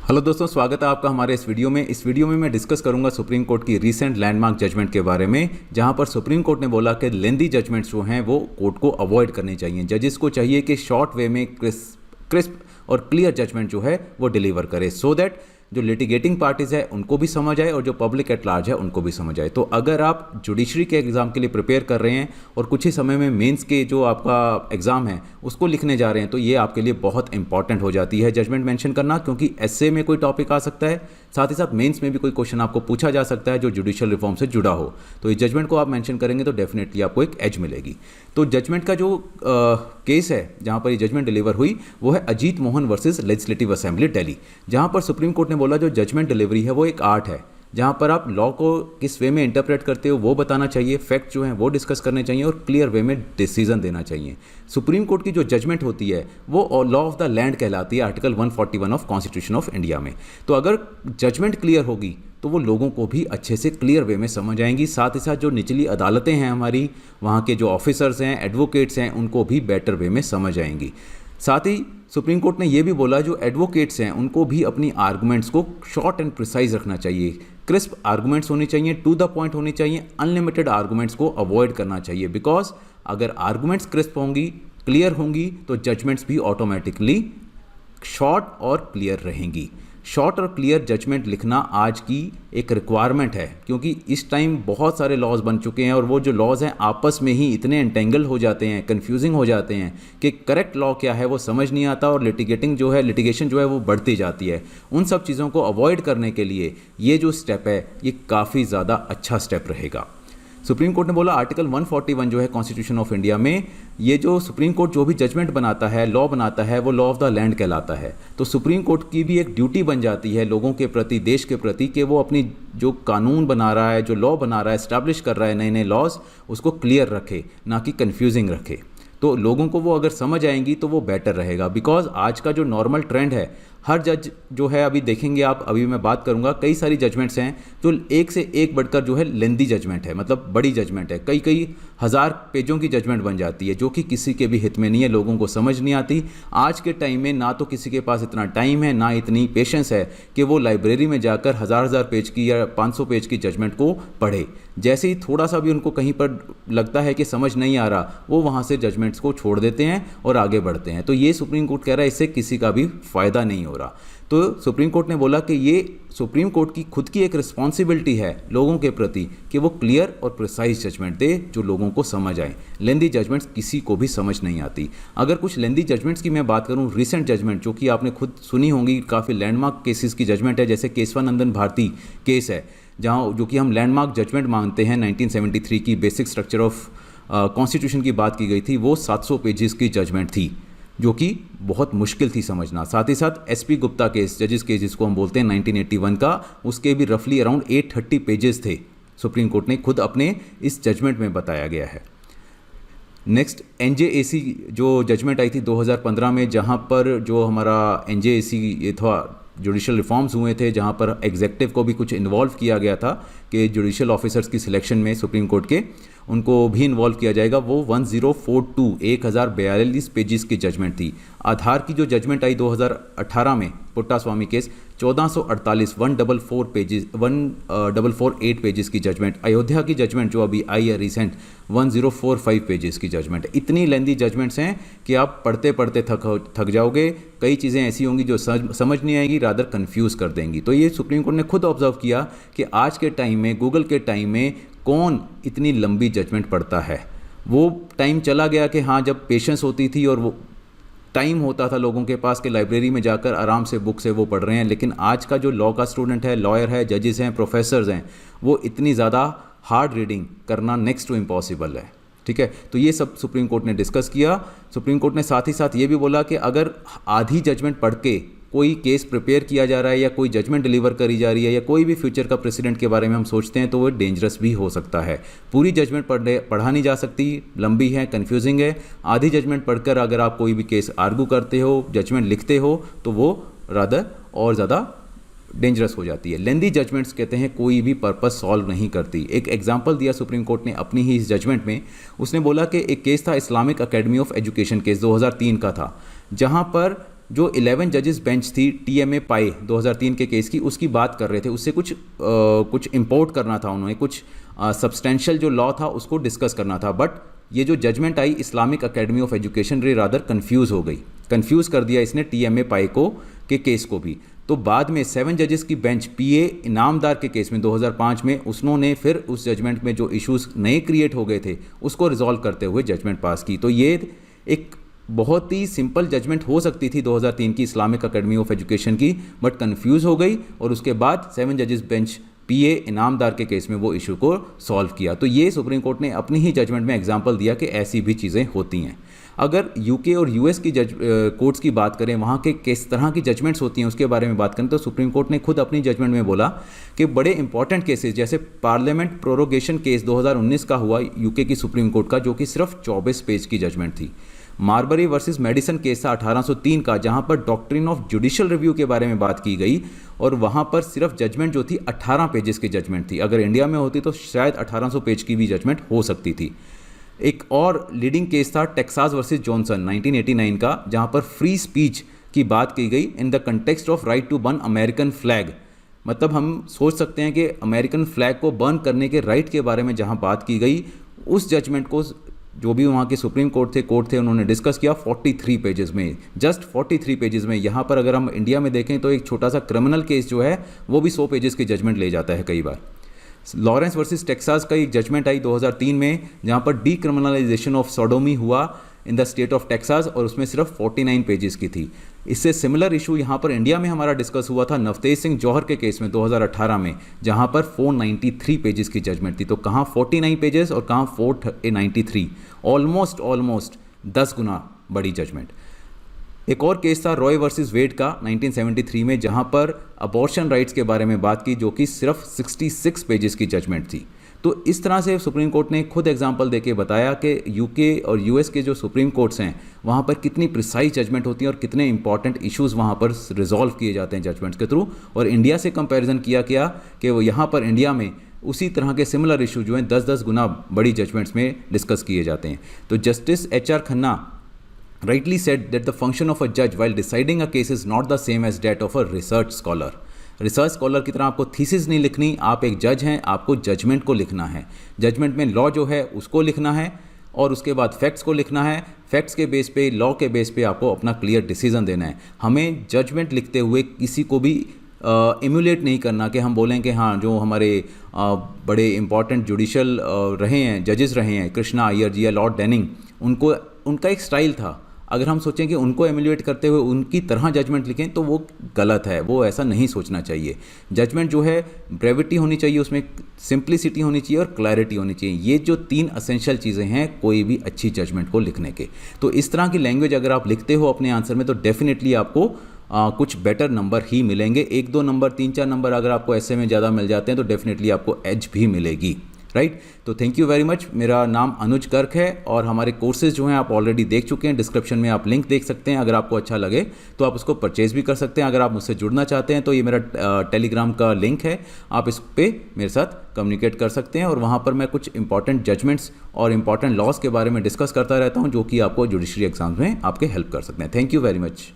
Hello दोस्तों, स्वागत है आपका हमारे इस वीडियो में। मैं डिस्कस करूंगा सुप्रीम कोर्ट की रीसेंट लैंडमार्क जजमेंट के बारे में, जहां पर सुप्रीम कोर्ट ने बोला कि लेंदी जजमेंट्स जो हैं वो कोर्ट को अवॉइड करने चाहिए। जजेस को चाहिए कि शॉर्ट वे में क्रिस्प और क्लियर जजमेंट जो है वो डिलीवर करे, सो दैट जो लिटिगेटिंग पार्टीज है उनको भी समझ आए और जो पब्लिक एट लार्ज है उनको भी समझ आए। तो अगर आप जुडिशरी के एग्ज़ाम के लिए प्रिपेयर कर रहे हैं और कुछ ही समय में मेंस के जो आपका एग्ज़ाम है उसको लिखने जा रहे हैं, तो ये आपके लिए बहुत इंपॉर्टेंट हो जाती है जजमेंट मेंशन करना, क्योंकि एसए में कोई टॉपिक आ सकता है, साथ ही साथ मेंस में भी कोई क्वेश्चन आपको पूछा जा सकता है जो जुडिशियल रिफॉर्म से जुड़ा हो। तो इस जजमेंट को आप मेंशन करेंगे तो डेफिनेटली आपको एक एज मिलेगी। तो जजमेंट का जो केस है जहां पर ये जजमेंट डिलीवर हुई वो है Ajit Mohan versus legislative assembly Delhi, जहां पर सुप्रीम कोर्ट ने बोला जो जजमेंट डिलीवरी है वो एक आर्ट है, जहां पर आप लॉ को किस वे में इंटरप्रेट करते हो वो बताना चाहिए, फैक्ट जो हैं वो डिस्कस करने चाहिए और क्लियर वे में डिसीजन देना चाहिए। सुप्रीम कोर्ट की जो जजमेंट होती है वो लॉ ऑफ द लैंड कहलाती है, article 141 of constitution of India में। तो अगर जजमेंट क्लियर होगी तो वो लोगों को भी अच्छे से क्लियर वे में समझ आएंगी, साथ ही साथ जो निचली अदालतें हैं हमारी, वहाँ के जो ऑफिसर्स हैं, एडवोकेट्स हैं, उनको भी बेटर वे में समझ आएंगी। साथ ही सुप्रीम कोर्ट ने यह भी बोला जो एडवोकेट्स हैं उनको भी अपनी आर्गुमेंट्स को शॉर्ट एंड प्रिसाइज रखना चाहिए, क्रिस्प आर्गुमेंट्स होने चाहिए, टू द पॉइंट होनी चाहिए, अनलिमिटेड आर्गुमेंट्स को अवॉइड करना चाहिए। बिकॉज अगर आर्गुमेंट्स क्रिस्प होंगी, क्लियर होंगी, तो जजमेंट्स भी ऑटोमेटिकली शॉर्ट और क्लियर रहेंगी। शॉर्ट और क्लियर जजमेंट लिखना आज की एक रिक्वायरमेंट है, क्योंकि इस टाइम बहुत सारे लॉज बन चुके हैं और वो जो लॉज हैं आपस में ही इतने एंटेंगल हो जाते हैं, कंफ्यूजिंग हो जाते हैं कि करेक्ट लॉ क्या है वो समझ नहीं आता और लिटिगेशन जो है वो बढ़ती जाती है। उन सब चीज़ों को अवॉइड करने के लिए ये जो स्टेप है ये काफ़ी ज़्यादा अच्छा स्टेप रहेगा। सुप्रीम कोर्ट ने बोला आर्टिकल 141 जो है कॉन्स्टिट्यूशन ऑफ इंडिया में, ये जो सुप्रीम कोर्ट जो भी जजमेंट बनाता है, लॉ बनाता है, वो लॉ ऑफ द लैंड कहलाता है। तो सुप्रीम कोर्ट की भी एक ड्यूटी बन जाती है लोगों के प्रति, देश के प्रति, कि वो अपनी जो कानून बना रहा है, जो लॉ बना रहा है, इस्टेब्लिश कर रहा है नए नए लॉज, उसको क्लियर रखे, ना कि कन्फ्यूजिंग रखे। तो लोगों को वो अगर समझ आएंगी तो वो बेटर रहेगा। बिकॉज आज का जो नॉर्मल ट्रेंड है, हर जज जो है, अभी देखेंगे आप, अभी मैं बात करूंगा, कई सारी जजमेंट्स हैं जो एक से एक बढ़कर जो है लेंदी जजमेंट है, मतलब बड़ी जजमेंट है, कई कई हज़ार पेजों की जजमेंट बन जाती है, जो कि किसी के भी हित में नहीं है, लोगों को समझ नहीं आती। आज के टाइम में ना तो किसी के पास इतना टाइम है, ना इतनी पेशेंस है कि वो लाइब्रेरी में जाकर हज़ार पेज की या 500 पेज की जजमेंट को पढ़े। जैसे ही थोड़ा सा भी उनको कहीं पर लगता है कि समझ नहीं आ रहा, वो वहाँ से जजमेंट्स को छोड़ देते हैं और आगे बढ़ते हैं। तो ये सुप्रीम कोर्ट कह रहा है इससे किसी का भी फ़ायदा नहीं हो रहा। तो सुप्रीम कोर्ट ने बोला कि ये सुप्रीम कोर्ट की खुद की एक रिस्पॉन्सिबिलिटी है लोगों के प्रति कि वो क्लियर और प्रिसाइज जजमेंट दे जो लोगों को समझ आए। लेंदी जजमेंट्स किसी को भी समझ नहीं आती। अगर कुछ लेंदी जजमेंट्स की मैं बात करूं, रिसेंट जजमेंट जो कि आपने खुद सुनी होंगी, काफ़ी लैंडमार्क केसेस की जजमेंट है, जैसे केशवानंदन भारती केस है, जहाँ जो कि हम लैंडमार्क जजमेंट मानते हैं, 1973 की बेसिक स्ट्रक्चर ऑफ कॉन्स्टिट्यूशन की बात की गई थी, वो 700 पेजेस की जजमेंट थी, जो कि बहुत मुश्किल थी समझना। साथ ही साथ एसपी गुप्ता केस, जजेस केस जिसको हम बोलते हैं 1981 का, उसके भी रफली अराउंड 830 पेजेस थे। सुप्रीम कोर्ट ने खुद अपने इस जजमेंट में बताया गया है। नेक्स्ट एनजेएसी जो जजमेंट आई थी 2015 में, जहां पर जो हमारा एनजेएसी ये था, जुडिशियल रिफॉर्म्स हुए थे, जहां पर एग्जेक्टिव को भी कुछ इन्वॉल्व किया गया था कि जुडिशियल ऑफिसर्स की सिलेक्शन में सुप्रीम कोर्ट के उनको भी इन्वॉल्व किया जाएगा। वो 1042 पेजेस की जजमेंट थी। आधार की जो जजमेंट आई 2018 में, पुट्टा स्वामी केस, 1448 1448 पेजेस की जजमेंट। अयोध्या की जजमेंट जो अभी आई है रिसेंट, 1045 पेजेस की जजमेंट। इतनी लेंदी जजमेंट्स हैं कि आप पढ़ते पढ़ते थक जाओगे। कई चीज़ें ऐसी होंगी जो समझ नहीं आएगी, रादर कन्फ्यूज़ कर देंगी। तो ये सुप्रीम कोर्ट ने खुद ऑब्जर्व किया कि आज के टाइम में, गूगल के टाइम में, कौन इतनी लंबी जजमेंट पढ़ता है। वो टाइम चला गया कि हाँ, जब पेशेंस होती थी और वो टाइम होता था लोगों के पास कि लाइब्रेरी में जाकर आराम से बुक से वो पढ़ रहे हैं। लेकिन आज का जो लॉ का स्टूडेंट है, लॉयर है, जजेस हैं, प्रोफेसर्स हैं, वो इतनी ज़्यादा हार्ड रीडिंग करना नेक्स्ट टू इम्पॉसिबल है। ठीक है, तो ये सब सुप्रीम कोर्ट ने डिस्कस किया। सुप्रीम कोर्ट ने साथ ही साथ ये भी बोला कि अगर आधी जजमेंट पढ़ के कोई केस प्रिपेयर किया जा रहा है या कोई जजमेंट डिलीवर करी जा रही है या कोई भी फ्यूचर का प्रेसिडेंट के बारे में हम सोचते हैं, तो वो डेंजरस भी हो सकता है। पूरी जजमेंट पढ़ा नहीं जा सकती, लंबी है, कन्फ्यूजिंग है। आधी जजमेंट पढ़कर अगर आप कोई भी केस आर्गू करते हो, जजमेंट लिखते हो, तो वो रादर और ज़्यादा डेंजरस हो जाती है। लेंदी जजमेंट्स कहते हैं कोई भी पर्पस सॉल्व नहीं करती। एक एग्जांपल दिया सुप्रीम कोर्ट ने अपनी ही इस जजमेंट में। उसने बोला कि एक केस था Islamic Academy of education case, 2003 का था, जहां पर जो 11 जजेस बेंच थी TMA पाई 2003 के केस की, उसकी बात कर रहे थे। उससे कुछ इंपोर्ट करना था उन्होंने, कुछ सब्सटेंशियल जो लॉ था उसको डिस्कस करना था। बट ये जो जजमेंट आई इस्लामिक अकेडमी ऑफ एजुकेशन रे रादर कंफ्यूज कर दिया इसने TMA पाई को के केस को भी। तो बाद में 7 जजेस की बेंच PA इनामदार के केस में 2005 में उन्होंने फिर उस जजमेंट में जो इश्यूज नए क्रिएट हो गए थे उसको रिजॉल्व करते हुए जजमेंट पास की। तो ये एक बहुत ही सिंपल जजमेंट हो सकती थी 2003 की इस्लामिक अकेडमी ऑफ एजुकेशन की, बट कंफ्यूज हो गई और उसके बाद 7 जजेस बेंच PA इनामदार के केस में वो इशू को सॉल्व किया। तो ये सुप्रीम कोर्ट ने अपनी ही जजमेंट में एग्जांपल दिया कि ऐसी भी चीज़ें होती हैं। अगर UK और US की कोर्ट्स की बात करें, वहाँ के किस तरह की जजमेंट्स होती हैं उसके बारे में बात करें, तो सुप्रीम कोर्ट ने खुद अपनी जजमेंट में बोला कि बड़े इंपॉर्टेंट केसेस जैसे पार्लियामेंट प्रोरोगेशन केस 2019 का हुआ UK की सुप्रीम कोर्ट का, जो कि सिर्फ 24 पेज की जजमेंट थी। मार्बरी वर्सेस मेडिसन केस था 1803 का, जहां पर डॉक्ट्रिन ऑफ जुडिशियल रिव्यू के बारे में बात की गई और वहां पर सिर्फ जजमेंट जो थी 18 पेजेस की जजमेंट थी। अगर इंडिया में होती तो शायद 1800 पेज की भी जजमेंट हो सकती थी। एक और लीडिंग केस था टेक्सास वर्सेस जॉनसन 1989 का, जहां पर फ्री स्पीच की बात की गई in the context of right to burn American flag. मतलब हम सोच सकते हैं कि अमेरिकन फ्लैग को बर्न करने के राइट के बारे में जहां बात की गई, उस जजमेंट को जो भी वहाँ के सुप्रीम कोर्ट थे उन्होंने डिस्कस किया 43 पेजेस में, जस्ट 43 पेजेस में। यहाँ पर अगर हम इंडिया में देखें तो एक छोटा सा क्रिमिनल केस जो है वो भी 100 पेजेस की जजमेंट ले जाता है कई बार। लॉरेंस वर्सेस टेक्सास का एक जजमेंट आई 2003 में, जहाँ पर डीक्रिमिनलाइजेशन ऑफ सोडोमी हुआ in the state of Texas और उसमें सिर्फ 49 पेजेस की थी। इससे सिमिलर इशू यहाँ पर इंडिया में हमारा डिस्कस हुआ था नवतेज सिंह जौहर के केस में 2018 में, जहाँ पर 493 पेजेस की जजमेंट थी। तो कहाँ 49 पेजेस और कहाँ 493, ऑलमोस्ट 10 गुना बड़ी जजमेंट। एक और केस था रॉय वर्सेस वेड का 1973 में, जहाँ पर अबॉर्शन राइट्स के बारे में बात की, जो कि सिर्फ 66 पेजेस की जजमेंट थी। तो इस तरह से सुप्रीम कोर्ट ने खुद एग्जांपल देके बताया कि UK और US के जो सुप्रीम कोर्ट्स हैं वहाँ पर कितनी प्रिसाइज जजमेंट होती हैं और कितने इंपॉर्टेंट इश्यूज़ वहाँ पर रिजॉल्व किए जाते हैं जजमेंट्स के थ्रू। और इंडिया से कंपैरिजन किया गया कि वो यहाँ पर इंडिया में उसी तरह के सिमिलर इशू जो हैं 10-10 गुना बड़ी जजमेंट्स में डिस्कस किए जाते हैं। तो justice HR Khanna rightly said that the function of a judge while deciding a case is not the same as that of a research scholar. Research scholar की तरह आपको थीसिस नहीं लिखनी, आप एक जज हैं, आपको जजमेंट को लिखना है। जजमेंट में लॉ जो है उसको लिखना है और उसके बाद फैक्ट्स को लिखना है। फैक्ट्स के बेस पे, लॉ के बेस पे आपको अपना क्लियर डिसीजन देना है। हमें जजमेंट लिखते हुए किसी को भी इम्यूलेट नहीं करना कि हम बोलें कि हाँ जो हमारे बड़े इंपॉर्टेंट जुडिशल रहे हैं, जजेस रहे हैं, कृष्णा अय्यर जी या लॉर्ड डेनिंग, उनका एक स्टाइल था। अगर हम सोचें कि उनको एमुलेट करते हुए उनकी तरह जजमेंट लिखें तो वो गलत है, वो ऐसा नहीं सोचना चाहिए। जजमेंट जो है ब्रेविटी होनी चाहिए, उसमें सिंप्लिसिटी होनी चाहिए और क्लैरिटी होनी चाहिए। ये जो 3 असेंशियल चीज़ें हैं कोई भी अच्छी जजमेंट को लिखने के। तो इस तरह की लैंग्वेज अगर आप लिखते हो अपने आंसर में तो डेफिनेटली आपको कुछ बेटर नंबर ही मिलेंगे। 1-2 नंबर, 3-4 नंबर अगर आपको ऐसे में ज़्यादा मिल जाते हैं तो डेफिनेटली आपको एज भी मिलेगी, राइट। तो थैंक यू वेरी मच। मेरा नाम अनुज गर्ग है और हमारे कोर्सेज जो हैं आप ऑलरेडी देख चुके हैं। डिस्क्रिप्शन में आप लिंक देख सकते हैं, अगर आपको अच्छा लगे तो आप उसको परचेज भी कर सकते हैं। अगर आप मुझसे जुड़ना चाहते हैं तो ये मेरा टेलीग्राम का लिंक है, आप इस पर मेरे साथ कम्युनिकेट कर सकते हैं और वहाँ पर मैं कुछ इंपॉर्टेंट जजमेंट्स और इंपॉर्टेंट लॉज के बारे में डिस्कस करता रहता हूँ, जो कि आपको जुडिशरी एग्जाम्स में आपके हेल्प कर सकते हैं। Thank you very much.